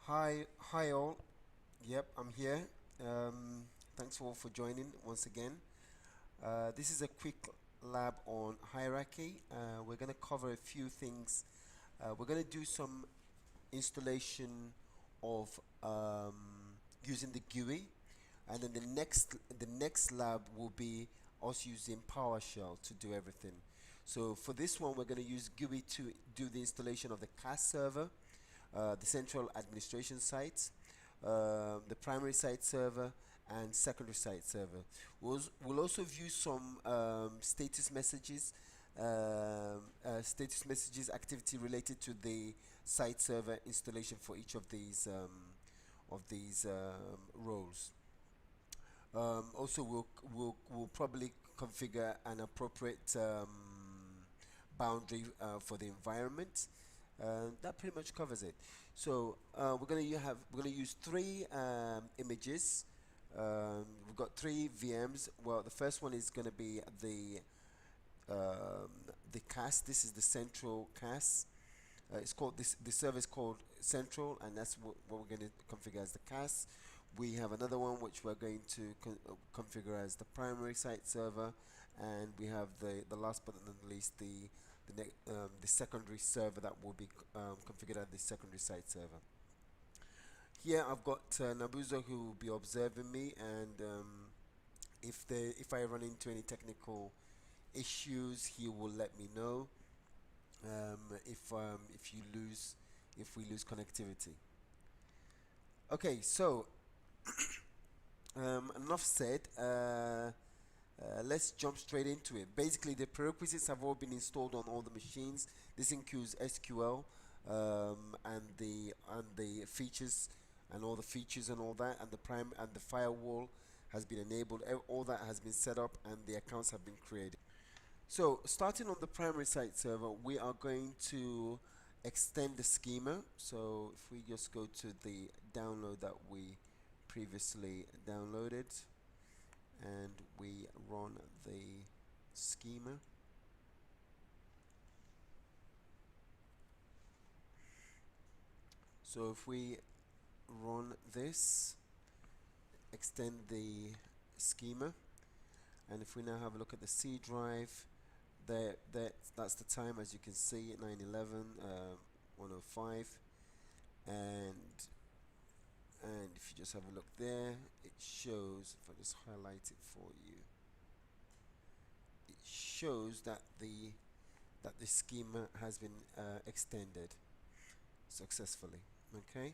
Hi all. Yep, I'm here. Thanks all for joining once again. This is a quick lab on hierarchy. We're going to cover a few things. We're going to do some installation of using the GUI, and then the next lab will be us using PowerShell to do everything. So for this one, we're going to use GUI to do the installation of the CAS server, the central administration site, the primary site server, and secondary site server. We'll also view some status messages activity related to the site server installation for each of these roles. Also, we'll probably configure an appropriate boundary for the environment. That pretty much covers it. So we're gonna use three images. We've got three VMs. Well, the first one is gonna be the CAS. This is the central CAS. It's called this. The server is called Central, and that's what we're going to configure as the CAS. We have another one which we're going to configure as the primary site server, and we have the last but not least the secondary server that will be configured as the secondary site server. Here I've got Nabuzo who will be observing me, and if I run into any technical issues, he will let me know. If we lose connectivity. Okay, so enough said. Let's jump straight into it. Basically, the prerequisites have all been installed on all the machines. This includes SQL and the features and all the features and all that, and the firewall has been enabled. All that has been set up, and the accounts have been created. So starting on the primary site server, we are going to extend the schema. So if we just go to the download that we previously downloaded, and we run the schema. So if we run this, extend the schema, and if we now have a look at the C drive, that's the time, as you can see, 9/11, 105, and if you just have a look there, it shows. If I just highlight it for you, it shows that the schema has been extended successfully. Okay.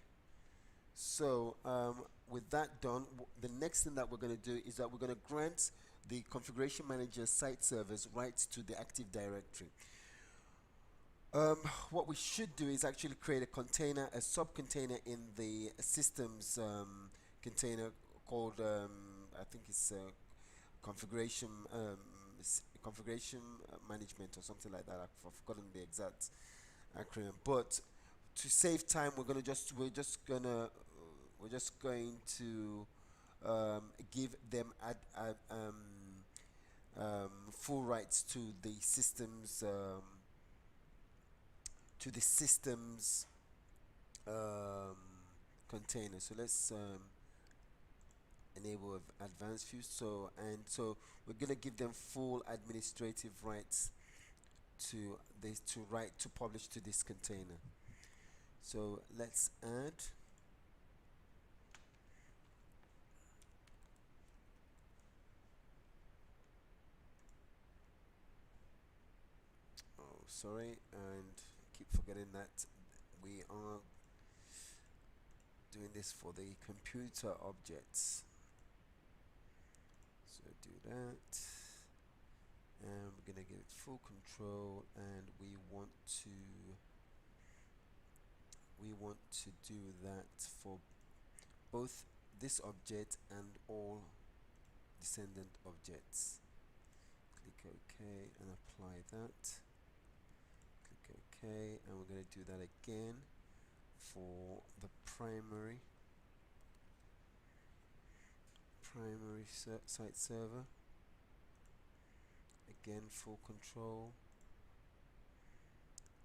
So with that done, the next thing that we're going to do is that we're going to grant the configuration manager site servers rights to the Active Directory. What we should do is actually create a container, a sub-container in the systems container called, I think it's configuration management or something like that. I've forgotten the exact acronym, but to save time, we're just going to give them full rights to the systems um, container. So let's enable advanced view. So we're gonna give them full administrative rights to publish to this container. So let's add. Oh, sorry, and keep forgetting that we are doing this for the computer objects. So do that, and we're gonna give it full control, and we want to do that for both this object and all descendant objects. Click OK and apply that. Click OK, and we're going to do that again for the primary site server. Again, full control,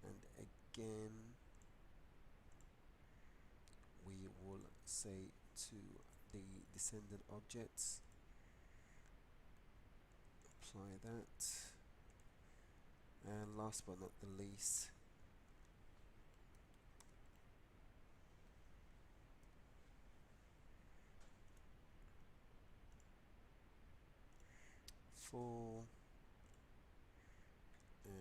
and again we say to the descendant objects, apply that, and last but not the least, full, and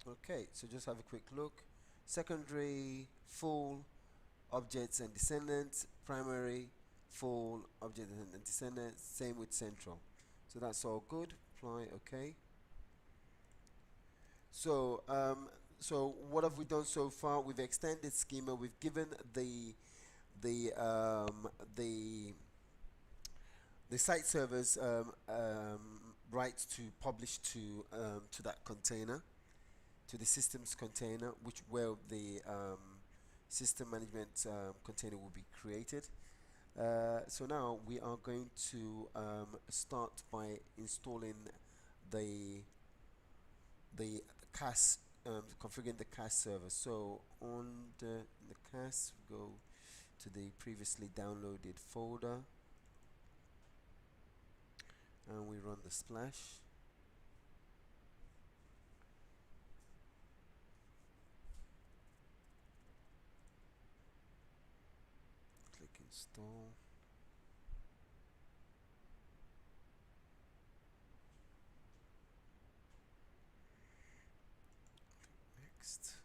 okay, so just have a quick look. Secondary, full, objects and descendants. Primary, full, object and descendants. Same with central. So that's all good. Apply, okay. So so what have we done so far? We've extended schema. We've given the um, the the site servers rights to publish to that container, to the systems container, which where the system management container will be created. So now we are going to start by installing the the CAS, configuring the CAS server. So on the CAS, we go to the previously downloaded folder, and we run the splash. Click install. Next.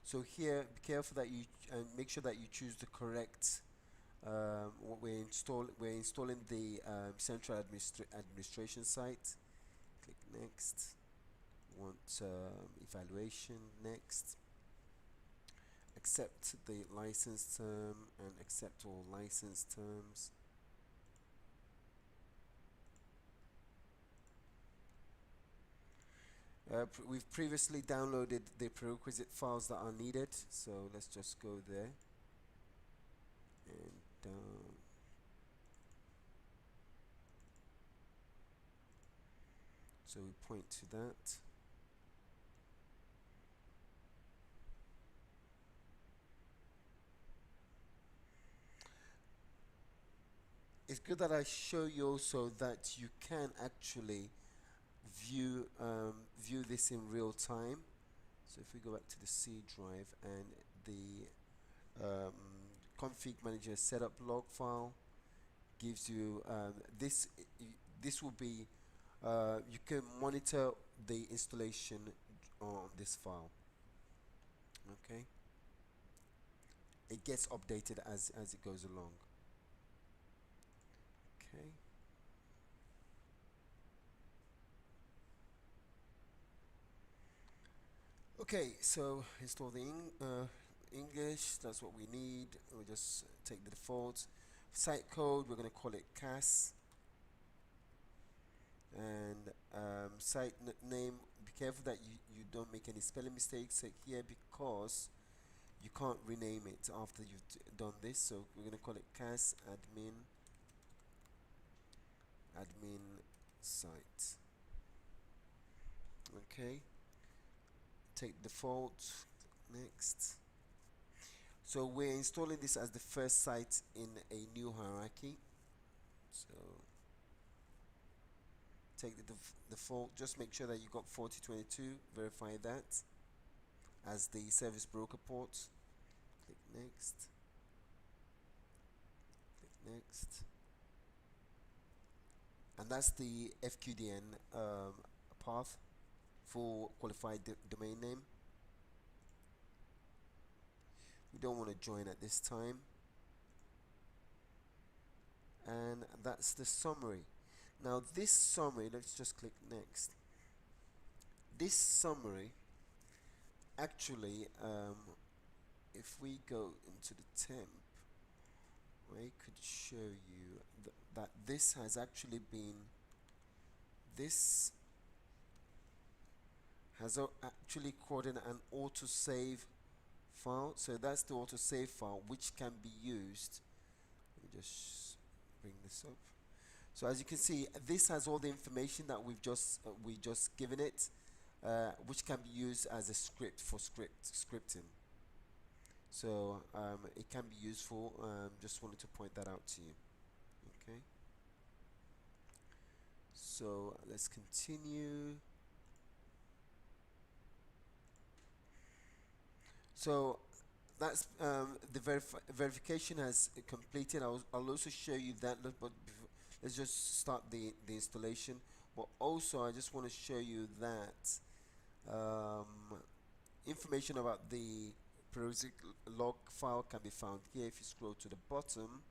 So here, be careful that you make sure that you choose the correct. What we're installing the central administration site. Click next. Want evaluation, next. Accept the license term and accept all license terms. We've previously downloaded the prerequisite files that are needed, so let's just go there and so we point to that. It's good that I show you also that you can actually view this in real time. So if we go back to the C drive and the config manager setup log file gives you this will be you can monitor the installation on this file. Okay, it gets updated as it goes along. Okay. Okay, so install the English, that's what we need. We'll just take the default. Site code, we're going to call it CAS. And site name, be careful that you don't make any spelling mistakes here, because you can't rename it after you've done this. So we're going to call it CAS admin site. Okay, take default, next. So we're installing this as the first site in a new hierarchy. So take the default, just make sure that you got 4022, verify that as the service broker port. Click next, click next, and that's the FQDN path for qualified domain name. We don't want to join at this time, and that's the summary. Now this summary, let's just click next. This summary actually, if we go into the temp, I could show you that this has actually been, this has actually quoted an autosave file. So that's the autosave file which can be used. Let me just bring this up. So as you can see, this has all the information that we just given it, which can be used as a script for scripting. So it can be useful. Just wanted to point that out to you. Okay. So let's continue. So that's the verification has completed. I'll also show you that, but before, let's just start the installation. But also, I just want to show you that information about the periodic log file can be found here. If you scroll to the bottom,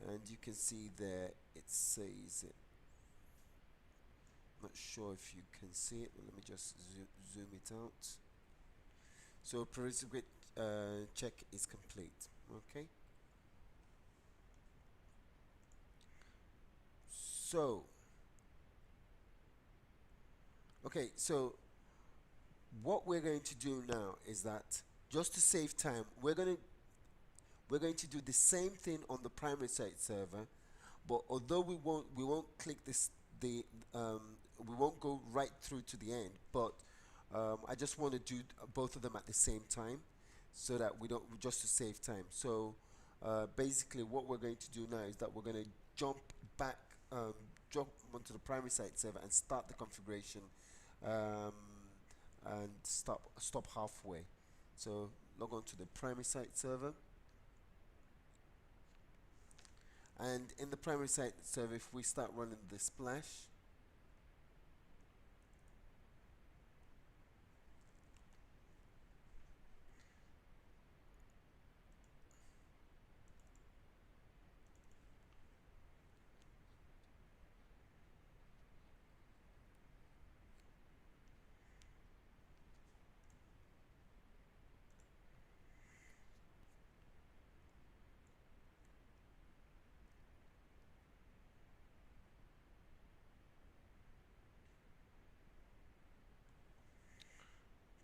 and you can see there it says it. Not sure if you can see it. Let me just zoom it out. So periodic check is complete. Okay. So okay, so what we're going to do now is that, just to save time, we're going to do the same thing on the primary site server, but although we won't click this the we won't go right through to the end, but I just want to do both of them at the same time, so that we don't just to save time. So basically what we're going to do now is that we're going to jump back um, jump onto the primary site server and start the configuration, um, and stop halfway. So log on to the primary site server, and in the primary site server, if we start running the splash,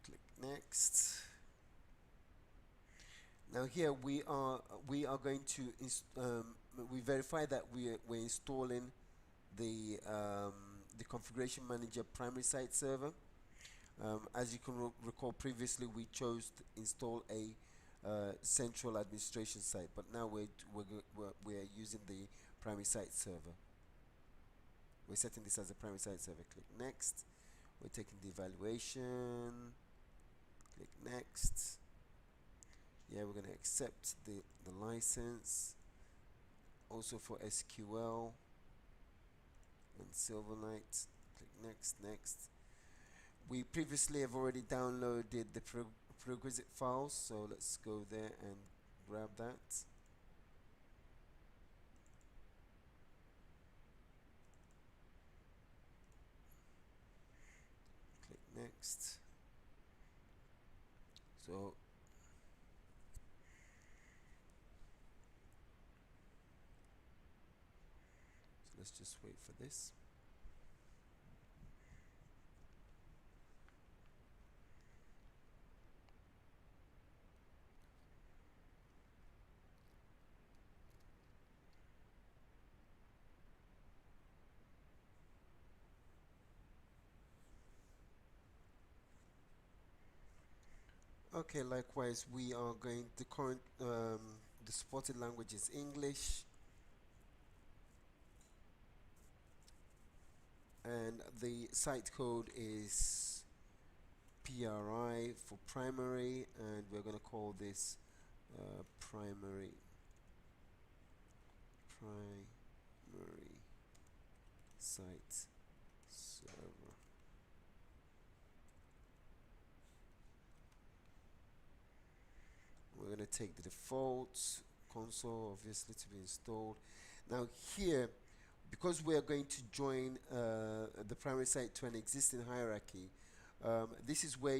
click next. Now here we are going to we verify that we're installing the configuration manager primary site server. As you can recall, previously we chose to install a central administration site, but now we're using the primary site server. We're setting this as a primary site server. Click next. We're taking the evaluation. Click next. Yeah, we're going to accept the license. Also for SQL and Silverlight. Click next. We previously have already downloaded the prerequisite files, so let's go there and grab that. Click next. So let's just wait for this. Okay, likewise, we are going the current the supported language is English, and the site code is PRI for primary, and we're going to call this primary site server. We're going to take the default console, obviously, to be installed. Now here, because we are going to join the primary site to an existing hierarchy, this is where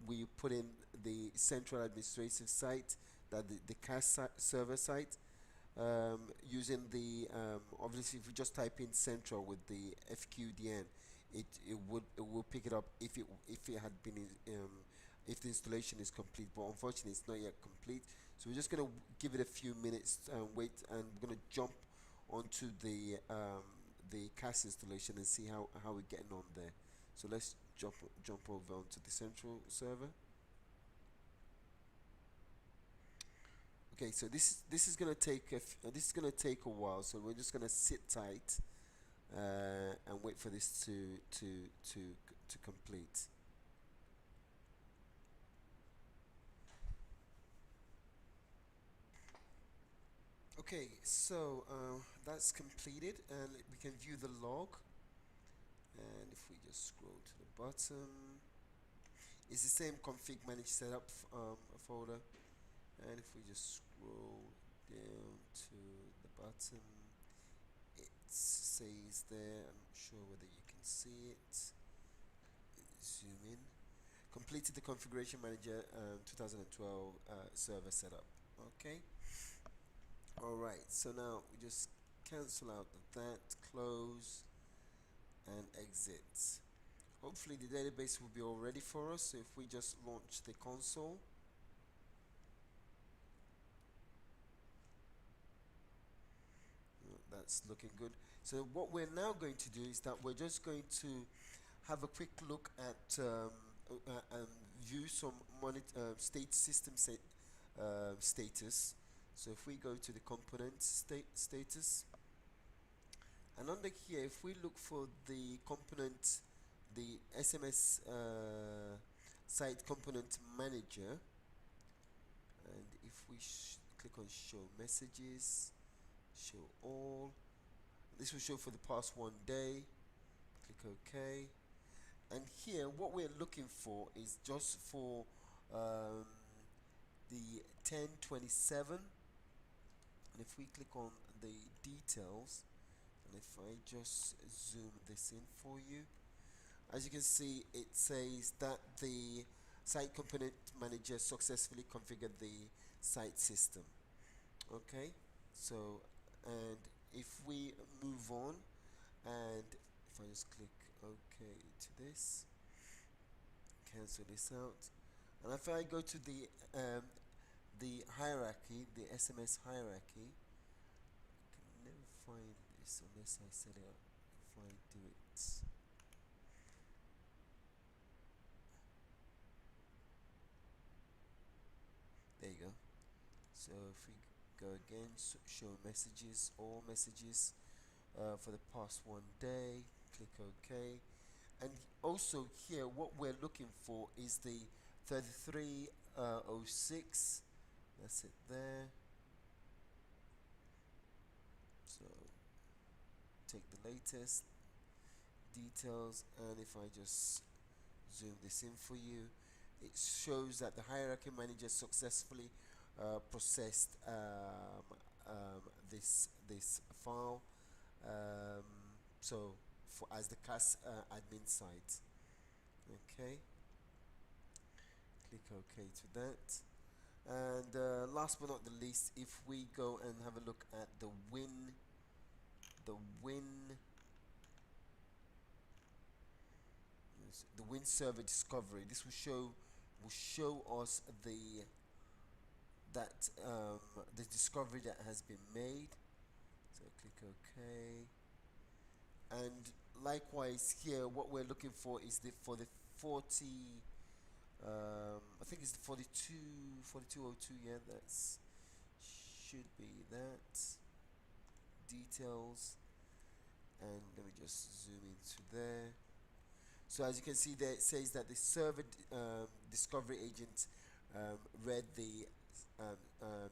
we put in the central administrative site, that the CAS server site, using the obviously if you just type in central with the FQDN, it will pick it up if it had been if the installation is complete, but unfortunately it's not yet complete. So we're just going to give it a few minutes and wait, and we're going to jump onto the CAS installation and see how we're getting on there. So let's jump over onto the central server. Okay, so this is gonna take a while, so we're just gonna sit tight and wait for this to complete. Okay, so that's completed, and we can view the log. And if we just scroll to the bottom, it's the same config manage setup folder. And if we just scroll down to the bottom, it says there, I'm not sure whether you can see it. Zoom in. Completed the configuration manager 2012 server setup. Okay. Alright, so now we just cancel out that, close, and exit. Hopefully the database will be all ready for us. So if we just launch the console, that's looking good. So what we're now going to do is that we're just going to have a quick look at view some state system status. So if we go to the component status, and under here, if we look for the component, the SMS site component manager, and if we click on show messages, show all, this will show for the past 1 day. Click OK. And here what we're looking for is just for the 1027, and if we click on the details, and if I just zoom this in for you, as you can see, it says that the site component manager successfully configured the site system. Okay, so, and if we move on, and if I just click OK to this, cancel this out, and if I go to the hierarchy, the SMS hierarchy, I can never find this unless I set it up. If I do it, there you go. So if we go again, show messages, all messages for the past 1 day, click OK. And also here what we're looking for is the 3306, that's it there. So take the latest details, and if I just zoom this in for you, it shows that the hierarchy manager successfully processed this file, so for as the CAS admin site. Okay, click OK to that. And last but not the least, if we go and have a look at the win server discovery, this will show us the discovery that has been made. So click OK, and likewise here what we're looking for is for the 40, I think it's the 4202, yeah, that's should be that details, and let me just zoom into there. So as you can see there, it says that the server discovery agent read the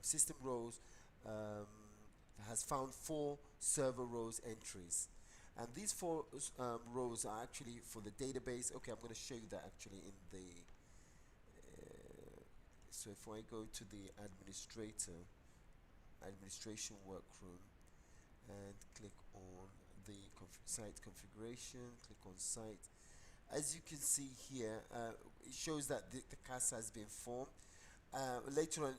system rows, has found 4 server rows entries, and these 4 rows are actually for the database. Okay, I'm going to show you that actually in the so if I go to the administration workroom and click on the site configuration, click on site, as you can see here, it shows that the CAS has been formed. Later on,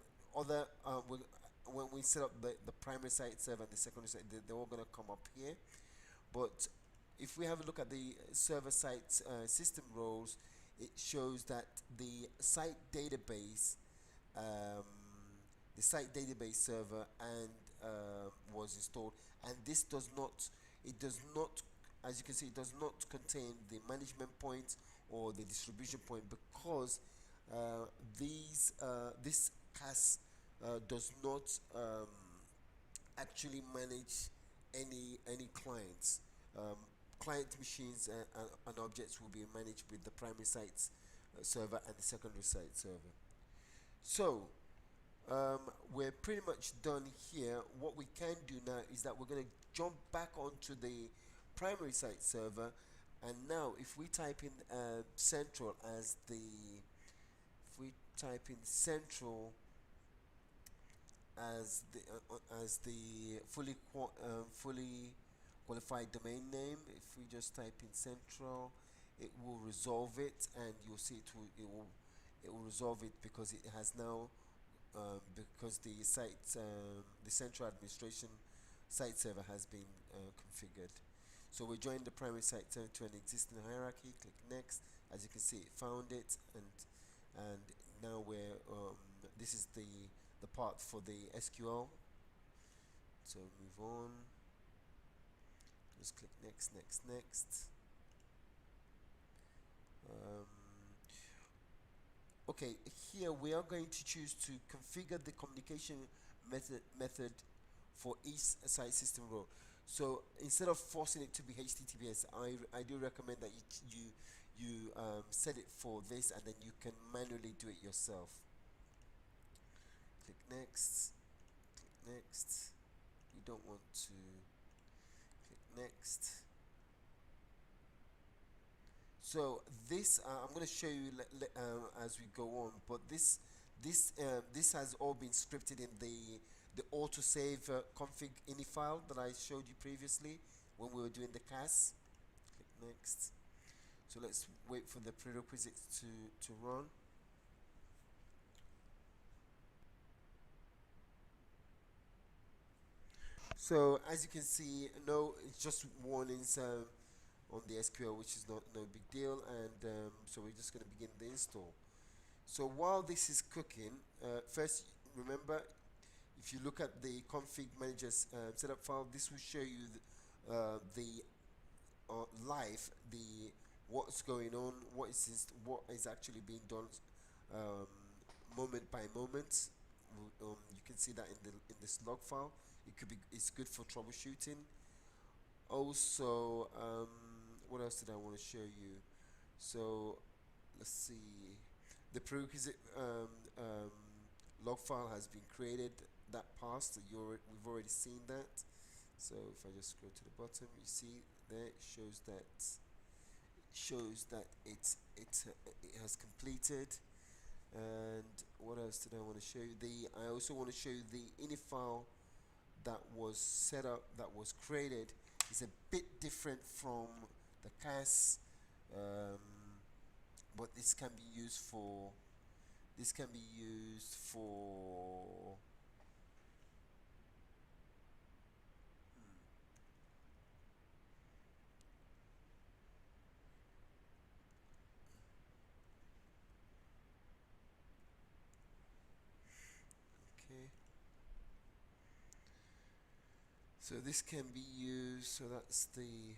when we set up the primary site server and the secondary site, they're all going to come up here. But if we have a look at the server site system roles, it shows that the site database server and was installed, and this does not, it does not, as you can see, it does not contain the management point or the distribution point, because this CAS does not actually manage any clients. Client machines and objects will be managed with the primary site server and the secondary site server. So we're pretty much done here. What we can do now is that we're going to jump back onto the primary site server, and now if we type in central as the, if we type in central as the fully qualified domain name, if we just type in central, it will resolve it, and you'll see it will resolve it, because it has now because the central administration site server has been configured. So we join the primary site server to an existing hierarchy. Click next. As you can see, it found it, and now we're this is the part for the SQL. So move on. Just click next, next, next. Okay, here we are going to choose to configure the communication method for each site system role. So instead of forcing it to be HTTPS, I do recommend that you set it for this, and then you can manually do it yourself. Click next, click next. We don't want to click next. So this I'm going to show you as we go on, but this has all been scripted in the autosave config ini file that I showed you previously when we were doing the CAS. Click next. So let's wait for the prerequisites to run. So as you can see, no, it's just warnings on the SQL, which is no big deal, and so we're just going to begin the install. So while this is cooking, first remember, if you look at the config manager's setup file, this will show you the live, the what's going on, what is actually being done moment by moment. You can see that in this log file. It's good for troubleshooting. Also, what else did I want to show you? So let's see, the prerequisite log file has been created. That passed. We've already seen that. So if I just scroll to the bottom, you see there it shows that it has completed. And what else did I want to show you? I also want to show you the ini file that was set up, that was created. Is a bit different from the CAS, but this can be used for okay. So this can be used. So that's the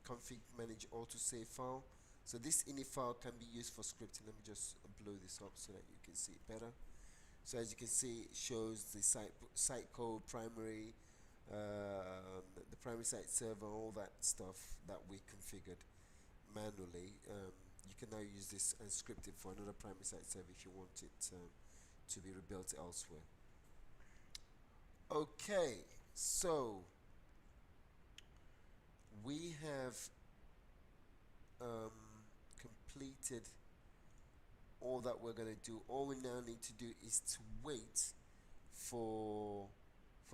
config manage autosave file. So this ini file can be used for scripting. Let me just blow this up so that you can see it better. So as you can see, it shows the site code, primary, the primary site server, all that stuff that we configured manually. You can now use this and script it for another primary site server if you want it to be rebuilt elsewhere. Okay, so we have completed all that we're going to do. All we now need to do is to wait for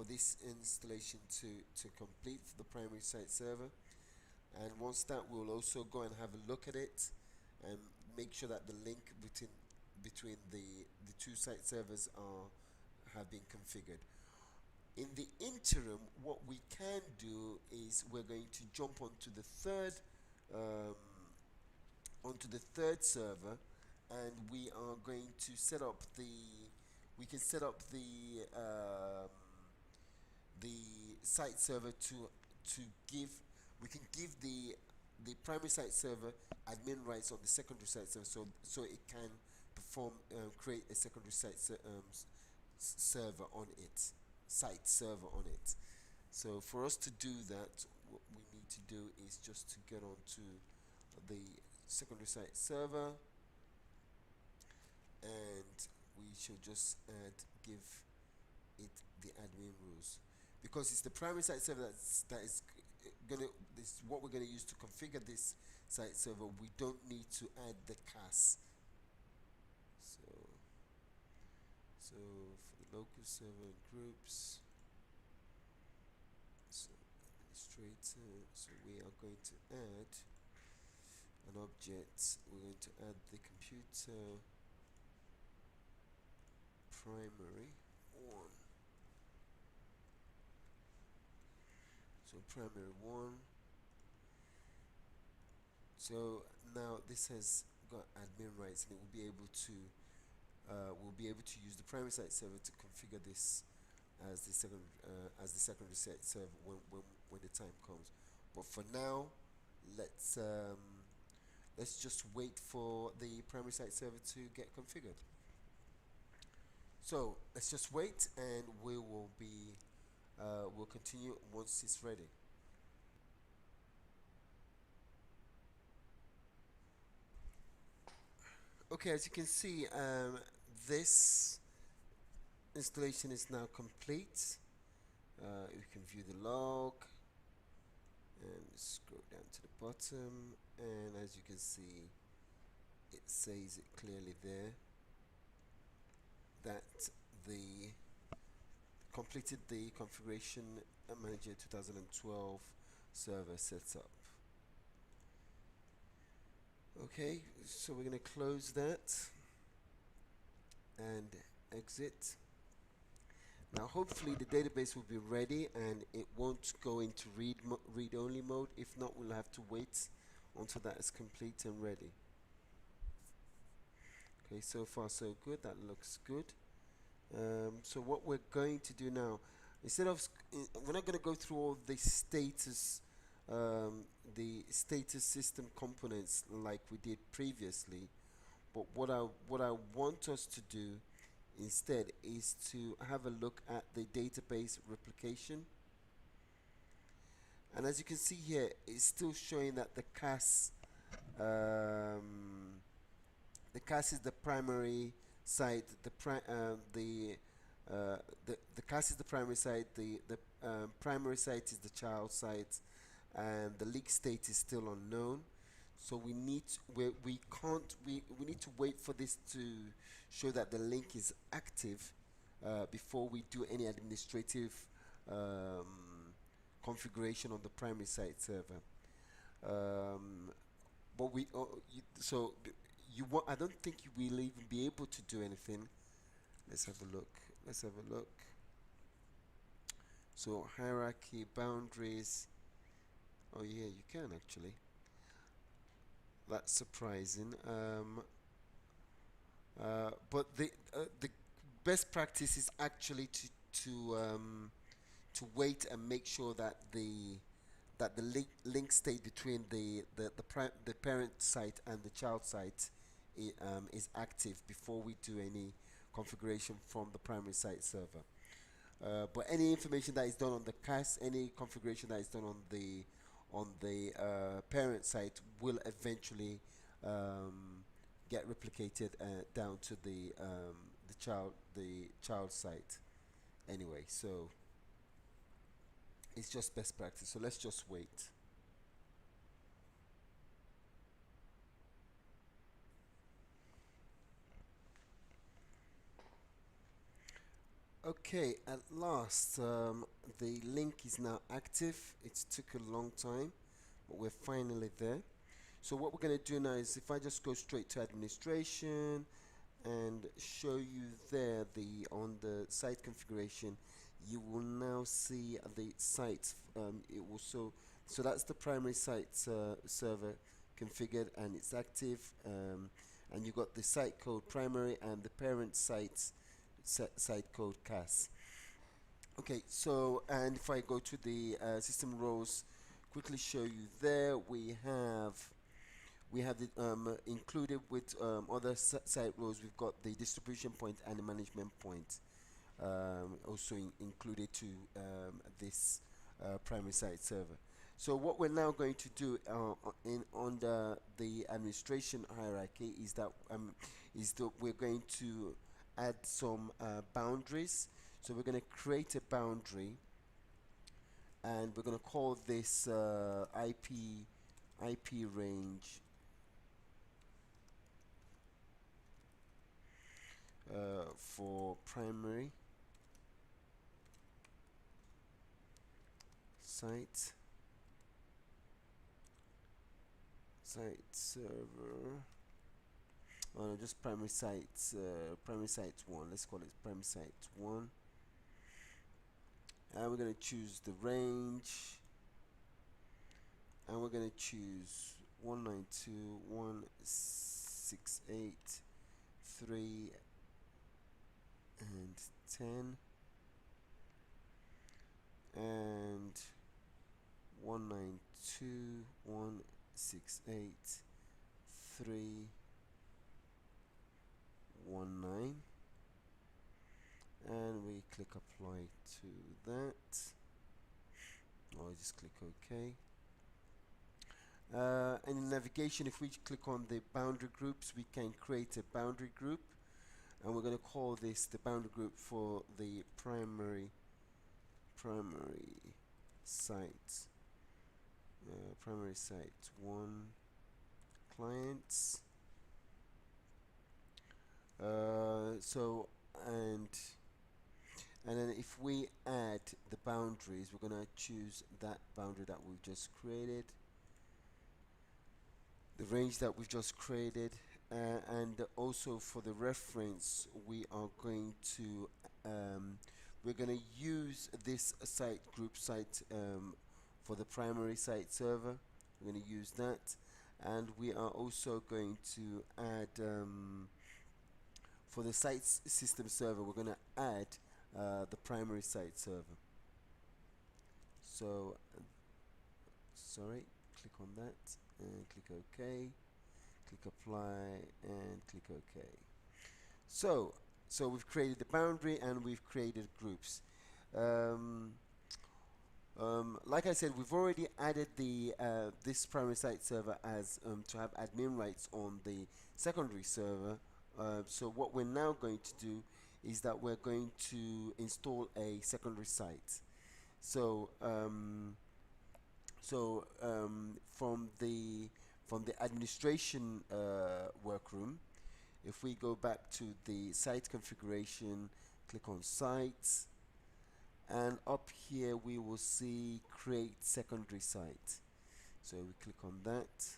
this installation to complete for the primary site server, and once that, we'll also go and have a look at it and make sure that the link between the two site servers have been configured. In the interim, what we can do is we're going to jump onto the third server, and we are going to set up we can set up the site server to give, we can give the primary site server admin rights on the secondary site server, so it can perform, create a secondary server on it, site server on it. So for us to do that, what we need to do is just to get onto the secondary site server, and we should just give it the admin rules, because it's the primary site server that is gonna, this is what we're gonna use to configure this site server. We don't need to add the CAS. So for the local server and groups, so administrator, so we are going to add an object. We're going to add the computer primary 1. So primary 1. So now this has got admin rights, and it will be able to we'll be able to use the primary site server to configure this as the secondary site server when the time comes. But for now, let's let's just wait for the primary site server to get configured. So let's just wait, and we will be we'll continue once it's ready. Okay, as you can see, this installation is now complete. You can view the log and scroll down to the bottom, and as you can see, it says it clearly there that the completed the configuration manager 2012 server setup. Okay, so we're going to close that and exit. Now hopefully the database will be ready and it won't go into read-only mode. If not, we'll have to wait until that is complete and ready. Okay, so far so good. That looks good. So what we're going to do now, instead of we're not going to go through all the status system components like we did previously, but what I want us to do instead is to have a look at the database replication. And as you can see here, it's still showing that the CAS is the primary site. The CAS is the primary site. The primary site is the child site, and the leak state is still unknown. So we need we need to wait for this to show that the link is active before we do any administrative configuration on the primary site server. But I don't think you will even be able to do anything. Let's have a look. So hierarchy, boundaries. Oh yeah, you can actually. That's surprising. But the best practice is actually to wait and make sure that the link state between the parent site and the child site is active before we do any configuration from the primary site server. But any information that is done on the CAS, any configuration that is done on the parent site will eventually get replicated down to the child site anyway. So it's just best practice. So let's just wait. Okay, at last, the link is now active. It took a long time, but we're finally there. So what we're going to do now is, if I just go straight to administration and show you there on the site configuration, you will now see the site. It will so that's the primary site server configured and it's active, and you got the site code primary and the parent site site code CAS. Okay, so and if I go to the system roles, quickly show you there, we have it included with other site roles. We've got the distribution point and the management point also included to this primary site server. So what we're now going to do in under the administration hierarchy is that we're going to add some boundaries. So we're going to create a boundary, and we're going to call this IP range for primary site server. Oh no, just primary site 1. Let's call it primary site 1. And we're going to choose the range, and we're going to choose 192.168.3 and 10, and 192.168.319, and we click apply to that, or just click OK. And in navigation, if we click on the boundary groups, we can create a boundary group, and we're going to call this the boundary group for the primary site primary site 1 clients. So and then if we add the boundaries, we're gonna choose that boundary that we've just created, the range that we've just created, and also for the reference, we are going to we're going to use this site group site for the primary site server. We're going to use that, and we are also going to add for the site system server, we're going to add the primary site server. So sorry, click on that and click OK, click apply and click OK. So we've created the boundary and we've created groups. Like I said, we've already added the this primary site server as to have admin rights on the secondary server. So what we're now going to do is that we're going to install a secondary site. So from the administration workroom, if we go back to the site configuration, click on sites, and up here we will see create secondary site. So we click on that,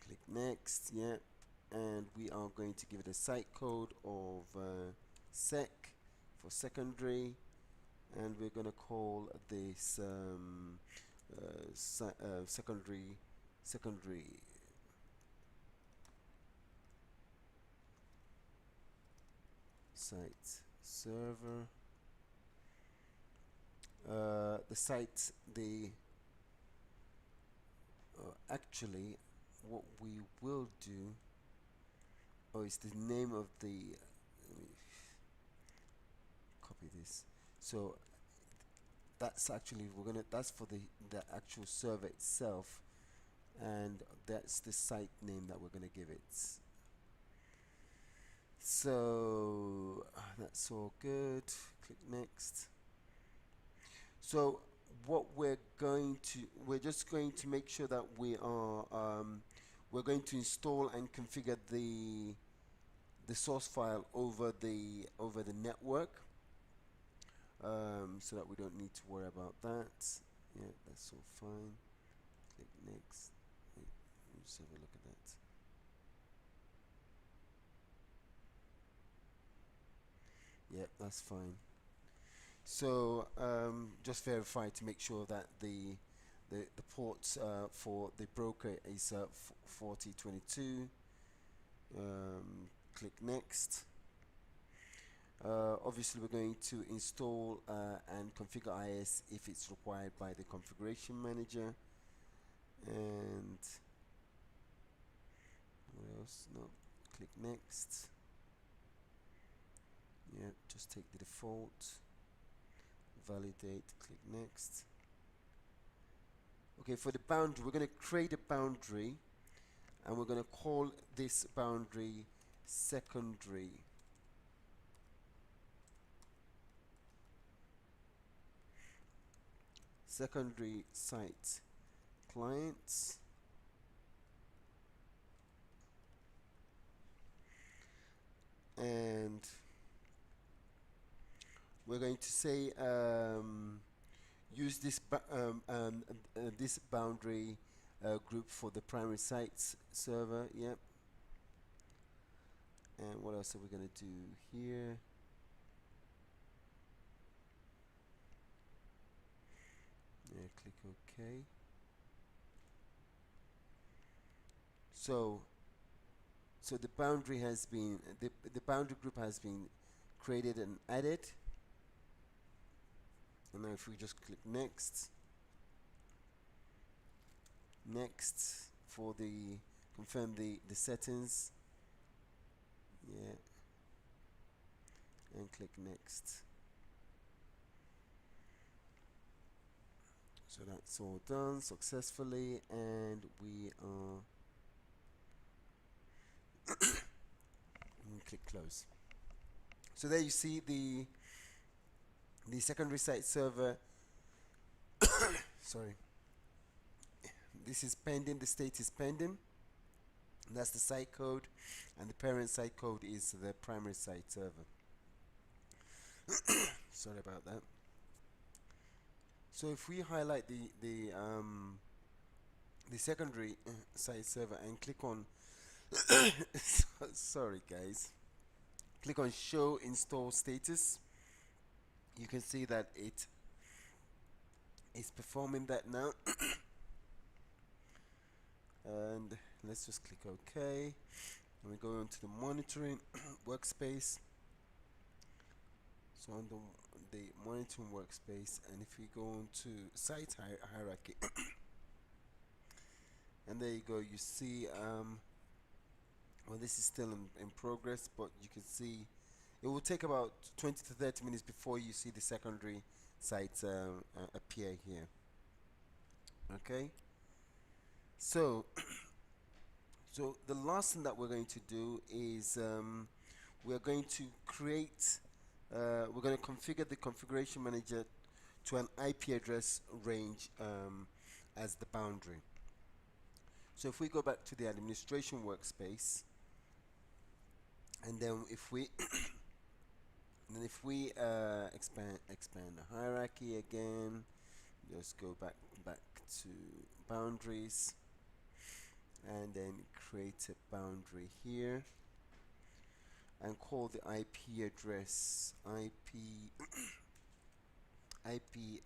click next, yep, and we are going to give it a site code of sec for secondary, and we're going to call this secondary site server. The site, actually what we will do, it's the name of the, let me copy this. So that's actually, that's for the actual server itself, and that's the site name that we're gonna give it. So that's all good. Click next. So what we're just going to make sure that we are we're going to install and configure the source file over the network, so that we don't need to worry about that. Yeah, that's all fine. Click next. Wait, let's have a look at that. Yeah, that's fine. So just verify to make sure that the ports for the broker is 4022. Click next. Obviously we're going to install and configure IS if it's required by the configuration manager. And what else? No, click next. Yeah, just take the default, validate, click next. Okay, for the boundary, we're going to create a boundary, and we're going to call this boundary secondary. Secondary site clients. And we're going to say use this this boundary group for the primary sites server. Yep. And what else are we going to do here? Yeah, click OK. So the boundary has been the boundary group has been created and added. And now if we just click next for the confirm the settings, yeah, and click next. So that's all done successfully, and we are and click close. So there you see the secondary site server. Sorry, this is pending, the state is pending. That's the site code, and the parent site code is the primary site server. Sorry about that. So if we highlight the secondary site server and click on sorry guys, click on show install status, you can see that it is performing that now. And let's just click OK, and we go into the monitoring workspace. So on the monitoring workspace, and if we go into site hierarchy and there you go, you see well, this is still in progress, but you can see it will take about 20 to 30 minutes before you see the secondary sites appear here. Okay, so so the last thing that we're going to do is we're going to create we're going to configure the configuration manager to an IP address range as the boundary. So if we go back to the administration workspace, and then if we expand the hierarchy again, just go back to boundaries, and then create a boundary here and call the IP address IP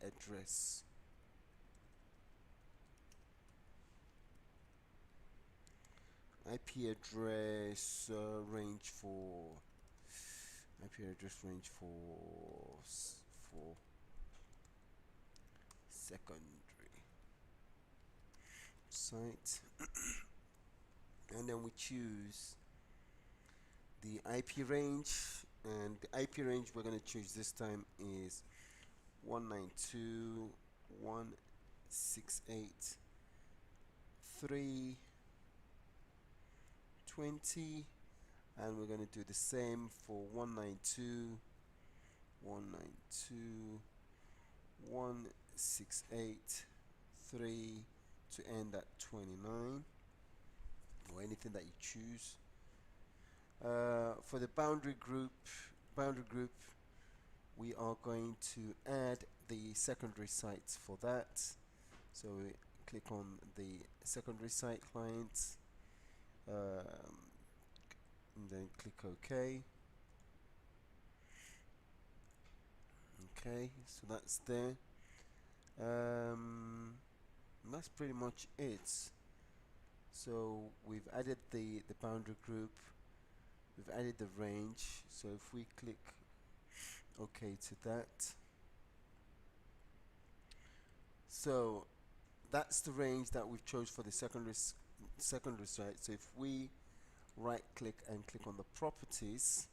address range for secondary site. And then we choose the IP range, and the IP range we're going to choose this time is 192.168.3.20, and we're going to do the same for 192.168.3 to end at 29, or anything that you choose. For the boundary group, we are going to add the secondary sites for that. So we click on the secondary site clients, and then click OK. Okay, so that's there. That's pretty much it. So we've added the boundary group, we've added the range. So if we click OK to that. So that's the range that we've chose for the secondary site. So if we right click and click on the properties,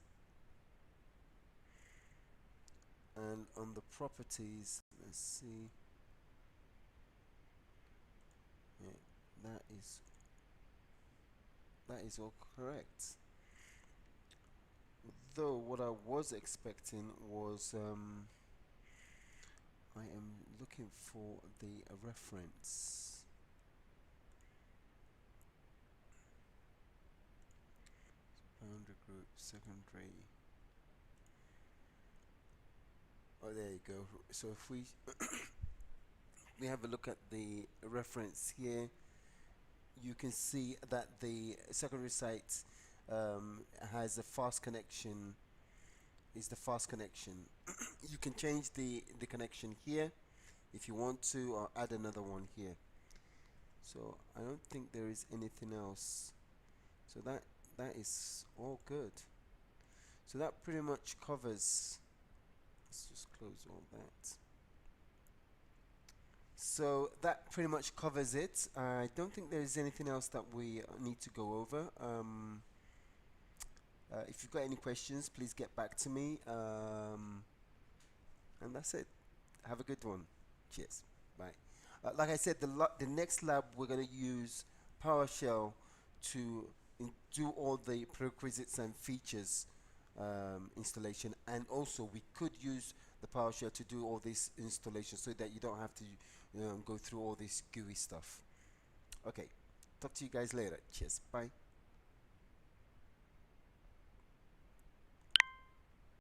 and on the properties, let's see, yeah, that is all correct. Though what I was expecting was I am looking for the reference. Boundary group secondary. Oh, there you go. So if we have a look at the reference here, you can see that the secondary site has a fast connection. Is the fast connection. You can change the connection here if you want to, or add another one here. So I don't think there is anything else. So that is all good. So that pretty much covers. Let's just close all that. So that pretty much covers it. I don't think there is anything else that we need to go over. If you've got any questions, please get back to me. And that's it. Have a good one. Cheers. Bye. Like I said, the next lab we're going to use PowerShell to do all the prerequisites and features installation, and also we could use the PowerShell to do all this installation so that you don't have to go through all this GUI stuff. Okay, talk to you guys later. Cheers. Bye.